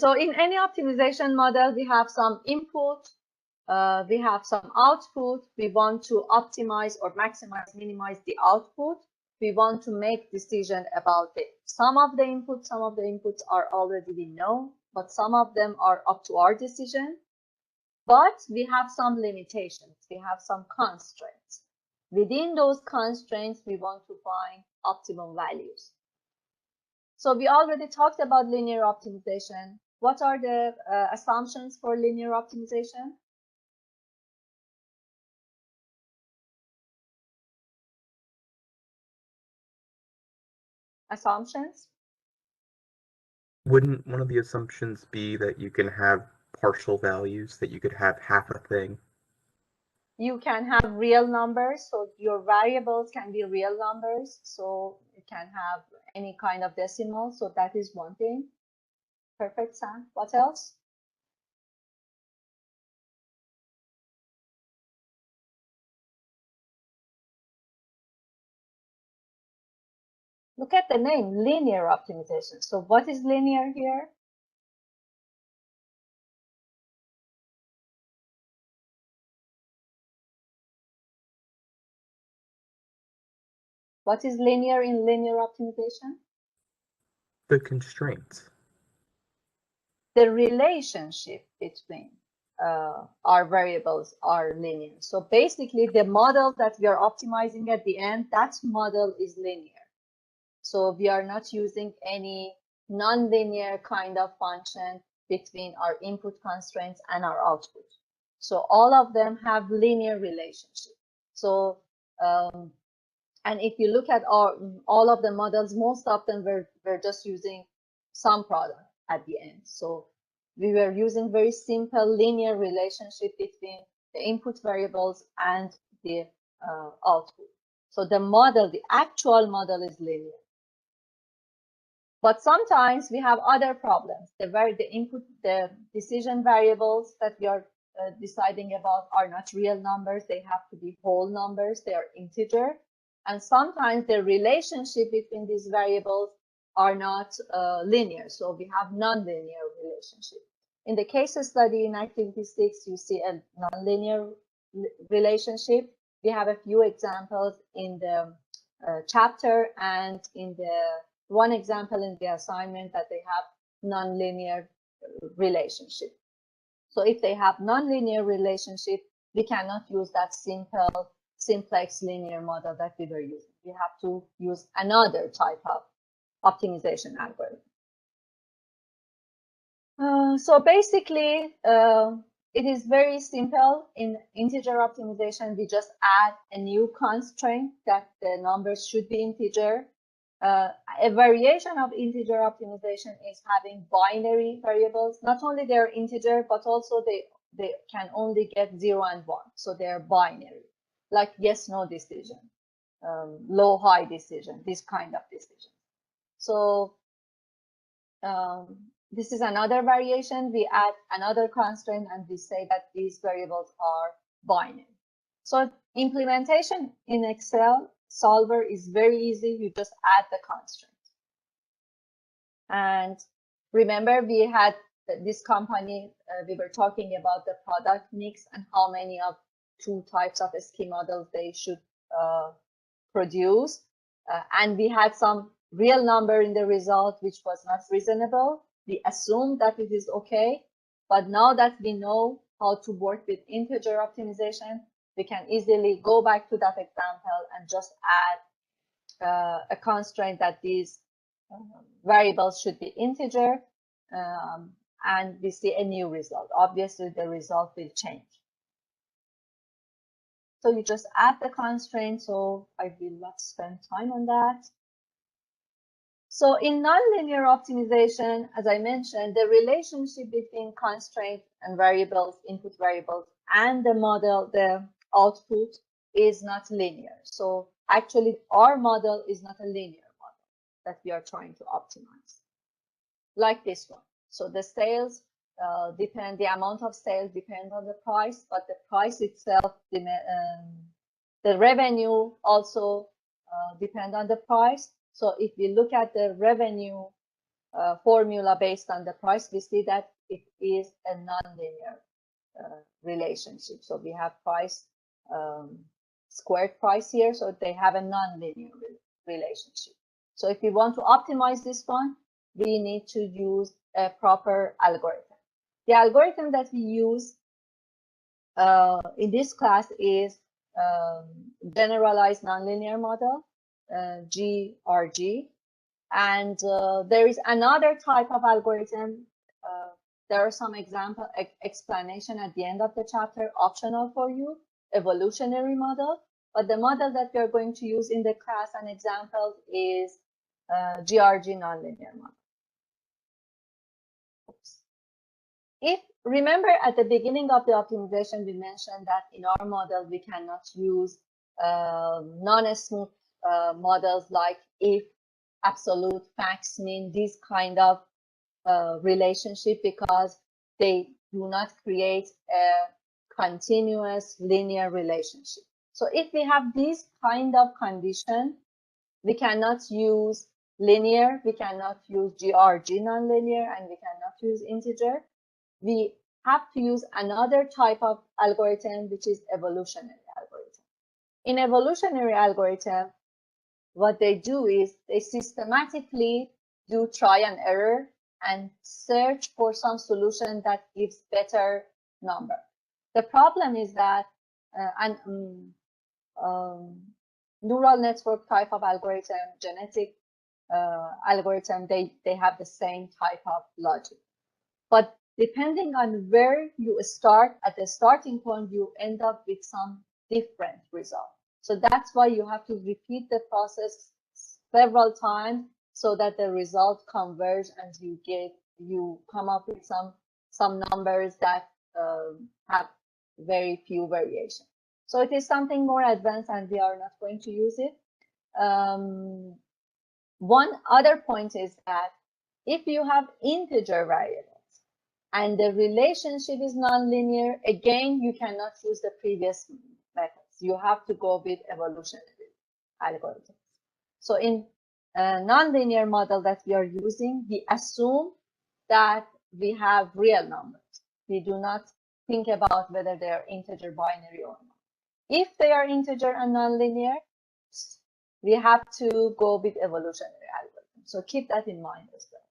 So in any optimization model, we have some input, we have some output. We want to optimize or maximize, minimize the output. We want to make decision about it. Some of the inputs are already we know, but some of them are up to our decision. But we have some limitations. We have some constraints. Within those constraints, we want to find optimal values. So we already talked about linear optimization. What are the assumptions for linear optimization? Assumptions? Wouldn't one of the assumptions be that you can have partial values, that you could have half a thing? You can have real numbers, so your variables can be real numbers, so you can have any kind of decimal, so that is one thing. Perfect, Sam. What else? Look at the name, linear optimization. So what is linear here? What is linear in linear optimization? The constraints. The relationship between our variables are linear. So basically, the model that we are optimizing at the end, that model is linear. So we are not using any nonlinear kind of function between our input constraints and our output. So all of them have linear relationship. So and if you look at all of the models, most of them were just using some product at the end. So we were using very simple linear relationship between the input variables and the output. So the model, the actual model is linear. But sometimes we have other problems. The decision variables that we are deciding about are not real numbers. They have to be whole numbers. They are integer. And sometimes the relationship between these variables are not linear. So we have nonlinear relationship. In the case study in activity 6, you see a nonlinear relationship. We have a few examples in the chapter and in the one example in the assignment that they have nonlinear relationship. So if they have nonlinear relationship, we cannot use that simplex linear model that we were using. We have to use another type of optimization algorithm. So basically, it is very simple. In integer optimization, we just add a new constraint that the numbers should be integer. A variation of integer optimization is having binary variables. Not only they're integer, but also they can only get 0 and 1. So they're binary, like yes-no decision, low-high decision, this kind of decision. So this is another variation. We add another constraint and we say that these variables are binary. So implementation in Excel solver is very easy. You just add the constraint. And remember, we had this company, we were talking about the product mix and how many of 2 types of ski models they should produce. And we had some real number in the result, which was not reasonable. We assumed that it is okay. But now that we know how to work with integer optimization, we can easily go back to that example and just add a constraint that these variables should be integer, and we see a new result. Obviously, the result will change. So you just add the constraint, so I will not spend time on that. So in nonlinear optimization, as I mentioned, the relationship between constraint and variables, input variables, and the model, the output, is not linear. So actually, our model is not a linear model that we are trying to optimize, like this one. So the sales the amount of sales depends on the price, but the price itself, the revenue also depend on the price. So if we look at the revenue formula based on the price, we see that it is a nonlinear relationship. So we have price, squared price here, so they have a nonlinear relationship. So if we want to optimize this one, we need to use a proper algorithm. The algorithm that we use in this class is generalized nonlinear model, GRG. And there is another type of algorithm. There are some example explanation at the end of the chapter, optional for you, evolutionary model. But the model that we are going to use in the class and examples is GRG nonlinear model. Oops. If remember at the beginning of the optimization, we mentioned that in our model, we cannot use non-smooth models like if, absolute, max, mean, these kind of relationship, because they do not create a continuous linear relationship. So if we have this kind of condition, we cannot use linear, we cannot use GRG nonlinear, and we cannot use integer. We have to use another type of algorithm, which is evolutionary algorithm. In evolutionary algorithm, what they do is they systematically do try and error and search for some solution that gives better number. The problem is that neural network type of algorithm, genetic algorithm, they have the same type of logic. But depending on where you start, at the starting point, you end up with some different result. So that's why you have to repeat the process several times so that the result converge and you come up with some numbers that have very few variations. So it is something more advanced, and we are not going to use it. One other point is that if you have integer variables and the relationship is nonlinear, again, you cannot use the previous methods. You have to go with evolutionary algorithms. So in a nonlinear model that we are using, we assume that we have real numbers. We do not think about whether they are integer, binary, or not. If they are integer and nonlinear, we have to go with evolutionary algorithms. So keep that in mind as well.